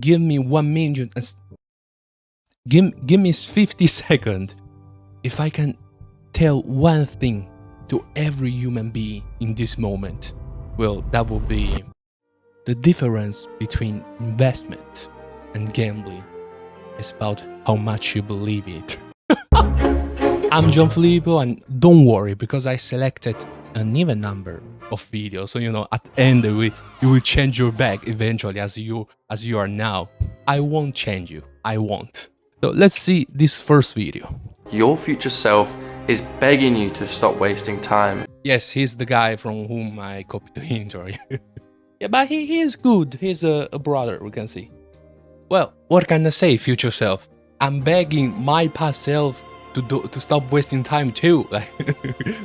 give me 1 million, give me 50 seconds. If I can tell one thing to every human being in this moment, well, that would be the difference between investment and gambling is about how much you believe it. I'm Gianfilippo, and don't worry, because I selected an even number of videos, so you know at the end you will change your back eventually as you are now. I won't change you, I won't. So let's see this first video. Your future self is begging you to stop wasting time. Yes, he's the guy from whom I copied the intro. Yeah, but he is good. He's a brother, we can see. Well, what can I say, future self? I'm begging my past self to stop wasting time too. Like,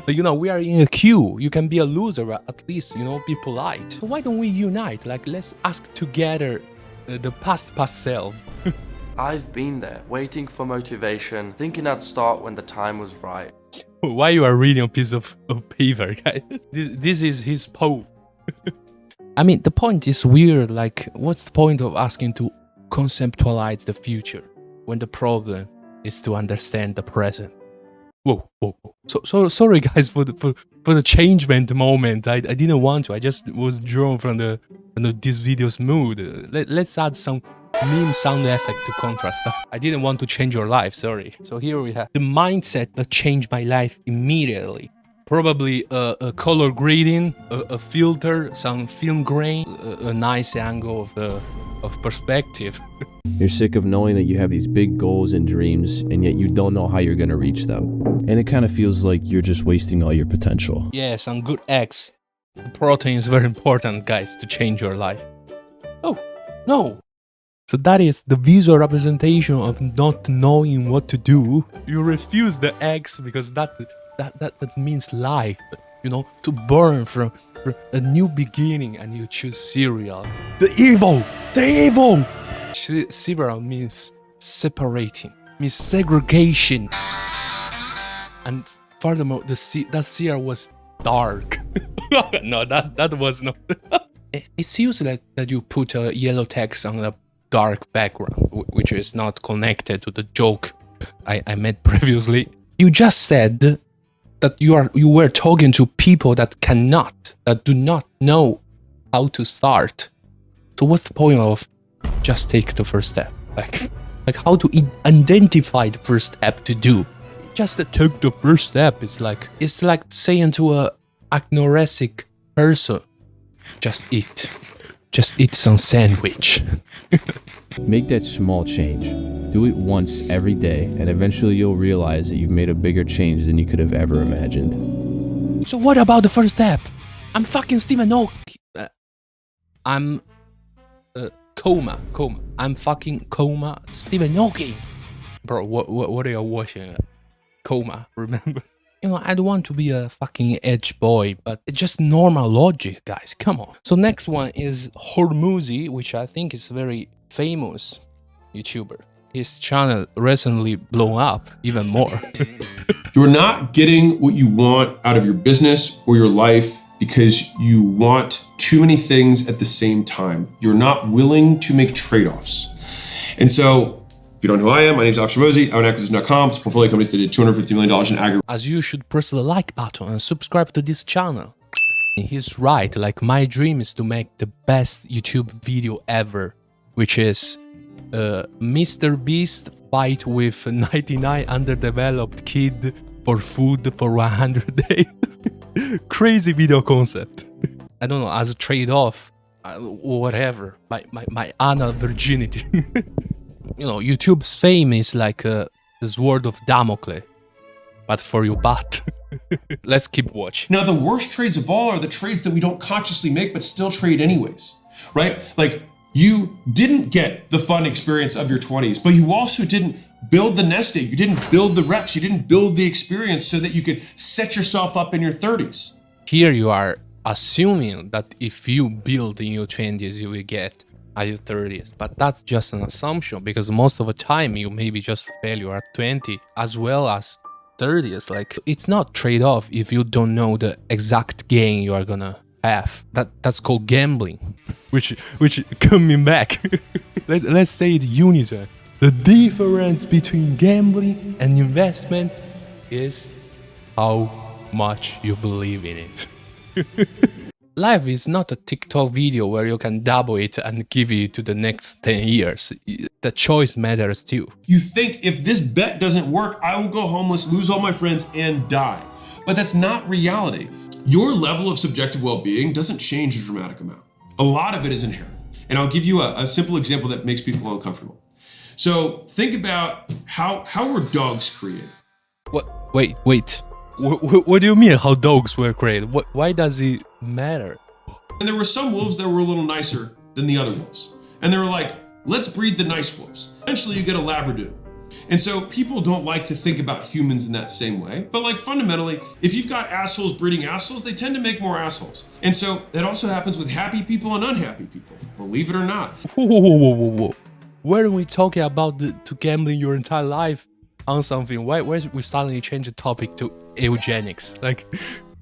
you know, we are in a queue. You can be a loser, but at least, you know, be polite. So why don't we unite? Like, let's ask together the past self. I've been there, waiting for motivation, thinking I'd start when the time was right. Why you are reading a piece of paper, guys? This is his poem. I mean, the point is weird. Like, what's the point of asking to conceptualize the future when the problem is to understand the present? Whoa. So sorry, guys, for the changement moment. I didn't want to. I just was drawn from this video's mood. Let's add some meme sound effect to contrast. I didn't want to change your life, sorry. So here we have the mindset that changed my life immediately. Probably a color grading, a filter, some film grain, a nice angle of perspective. You're sick of knowing that you have these big goals and dreams, and yet you don't know how you're gonna reach them. And it kind of feels like you're just wasting all your potential. Yeah, some good eggs. The protein is very important, guys, to change your life. Oh, no. So that is the visual representation of not knowing what to do. You refuse the eggs because that means life, you know, to burn from a new beginning, and you choose cereal. The evil! Cereal means separating, means segregation. And furthermore, that cereal was dark. No, that was not. It's useless that you put a yellow text on a dark background, which is not connected to the joke I made previously. You just said that you were talking to people that do not know how to start. So what's the point of just take the first step? Like how to identify the first step to do? Just to take the first step is like saying to a agnorexic person, just eat some sandwich. Make that small change. Do it once every day, and eventually you'll realize that you've made a bigger change than you could have ever imagined. So what about the first step? I'm fucking Stephen Hawking. I'm coma. I'm fucking coma. Stephen Hawking. Bro, what are you watching? Coma, remember? You know, I don't want to be a fucking edge boy, but it's just normal logic, guys. Come on. So next one is Hormuzi, which I think is very famous YouTuber. His channel recently blown up even more. You're not getting what you want out of your business or your life because you want too many things at the same time. You're not willing to make trade-offs. And so, if you don't know who I am, my name is Gianfilippo. I own acquisition.com. It's a portfolio company that did $250 million in aggregate. As you should press the like button and subscribe to this channel. He's right, like my dream is to make the best YouTube video ever, which is Mr. Beast fight with 99 underdeveloped kid for food for 100 days. Crazy video concept. I don't know, as a trade-off, whatever, my anal virginity. You know, YouTube's fame is like the sword of Damocles, but for your butt. Let's keep watching. Now, the worst trades of all are the trades that we don't consciously make, but still trade anyways, right? Like, you didn't get the fun experience of your 20s, but you also didn't build the nest egg. You didn't build the reps. You didn't build the experience so that you could set yourself up in your 30s. Here you are assuming that if you build in your 20s, you will get at your 30s. But that's just an assumption, because most of the time you maybe just failure at 20 as well as 30s. Like, it's not trade-off if you don't know the exact gain you are gonna path. That's called gambling, which coming back. Let's say it unison. The difference between gambling and investment is how much you believe in it. Life is not a TikTok video where you can double it and give it to the next 10 years. The choice matters too. You think if this bet doesn't work, I will go homeless, lose all my friends, and die. But that's not reality. Your level of subjective well-being doesn't change a dramatic amount. A lot of it is inherent. And I'll give you a simple example that makes people uncomfortable. So think about how were dogs created? What? Wait. What do you mean how dogs were created? Why does it matter? And there were some wolves that were a little nicer than the other wolves. And they were like, let's breed the nice wolves. Eventually you get a Labradoodle. And so people don't like to think about humans in that same way. But like fundamentally, if you've got assholes breeding assholes, they tend to make more assholes. And so that also happens with happy people and unhappy people, believe it or not. Whoa. Weren't we talking about to gambling your entire life on something? Why we suddenly change the topic to eugenics? Like,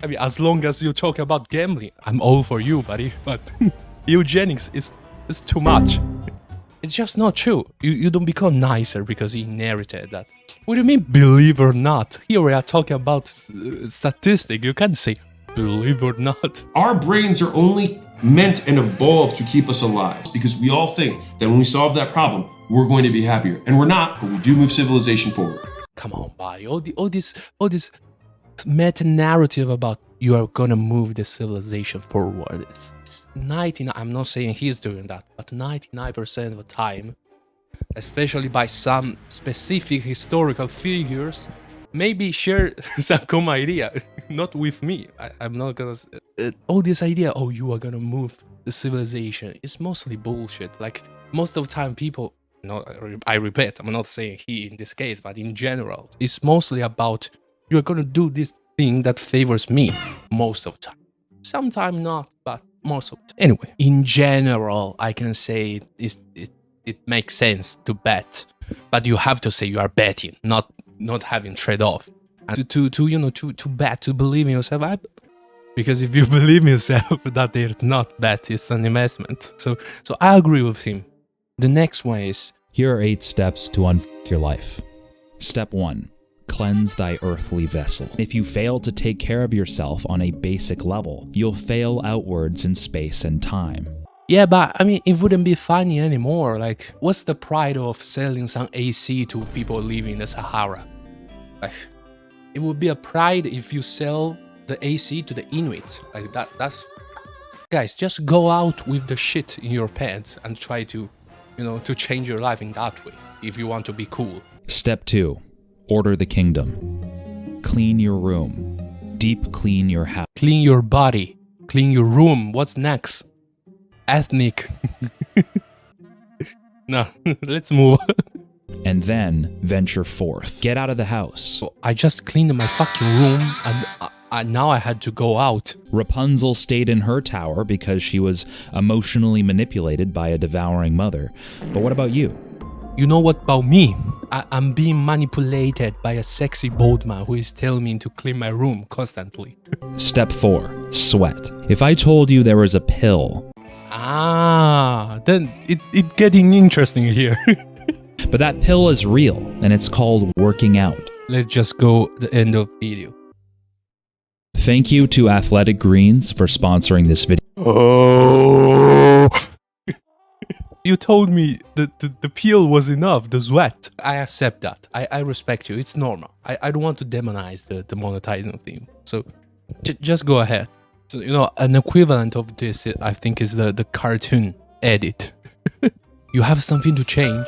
I mean, as long as you're talking about gambling, I'm all for you, buddy. But eugenics is too much. It's just not true. You don't become nicer because you inherited that. What do you mean, believe or not? Here we are talking about statistics. You can't say believe or not. Our brains are only meant and evolved to keep us alive because we all think that when we solve that problem, we're going to be happier. And we're not, but we do move civilization forward. Come on, buddy. All this meta-narrative about you are gonna move the civilization forward. It's 99. I'm not saying he's doing that, but 99% of the time, especially by some specific historical figures, maybe share some common idea. Not with me. I'm not gonna. All this idea, oh, you are gonna move the civilization, it's mostly bullshit. Like most of the time, people. No, I repeat, I'm not saying he in this case, but in general, it's mostly about you're gonna do this thing that favors me most of the time. Sometimes not, but most of the time. Anyway, in general, I can say it makes sense to bet, but you have to say you are betting, not having trade-off. And to bet, to believe in yourself, because if you believe in yourself that it's not bet, it's an investment. So I agree with him. The next one is... Here are 8 steps to unfuck your life. Step 1. Cleanse thy earthly vessel. If you fail to take care of yourself on a basic level, you'll fail outwards in space and time. Yeah, but I mean, it wouldn't be funny anymore. Like, what's the pride of selling some AC to people living in the Sahara? Like, it would be a pride if you sell the AC to the Inuit. Like, that's... Guys, just go out with the shit in your pants and try to, to change your life in that way, if you want to be cool. Step 2. Order the kingdom. Clean your room. Deep clean your house. Clean your body. Clean your room. What's next? Ethnic. No, let's move. And then venture forth. Get out of the house. So I just cleaned my fucking room and now I had to go out. Rapunzel stayed in her tower because she was emotionally manipulated by a devouring mother. But what about you? You know what about me? I'm being manipulated by a sexy bald man who is telling me to clean my room constantly. Step 4. Sweat. If I told you there was a pill... then it getting interesting here. But that pill is real, and it's called working out. Let's just go the end of video. Thank you to Athletic Greens for sponsoring this video. Oh! You told me that the peel was enough, the sweat. I accept that. I respect you. It's normal. I don't want to demonize the monetizing thing. So just go ahead. So, an equivalent of this, I think, is the cartoon edit. You have something to change.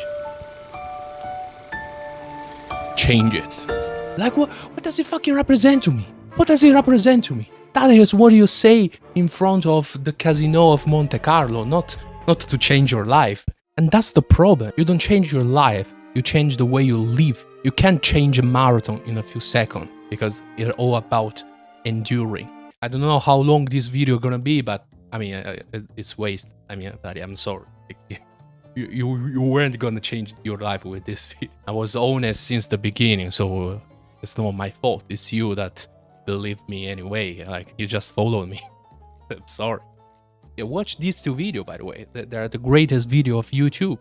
Change it. Like, what does it fucking represent to me? What does it represent to me? That is what you say in front of the casino of Monte Carlo, not to change your life. And that's the problem. You don't change your life, you change the way you live. You can't change a marathon in a few seconds because it's all about enduring. I don't know how long this video gonna be, but I mean, it's waste. I mean, buddy, I'm sorry. You weren't gonna change your life with this video. I was honest since the beginning, so it's not my fault. It's you that believe me anyway. Like, you just follow me. I'm sorry. Yeah, watch these two videos, by the way. They're the greatest video of YouTube.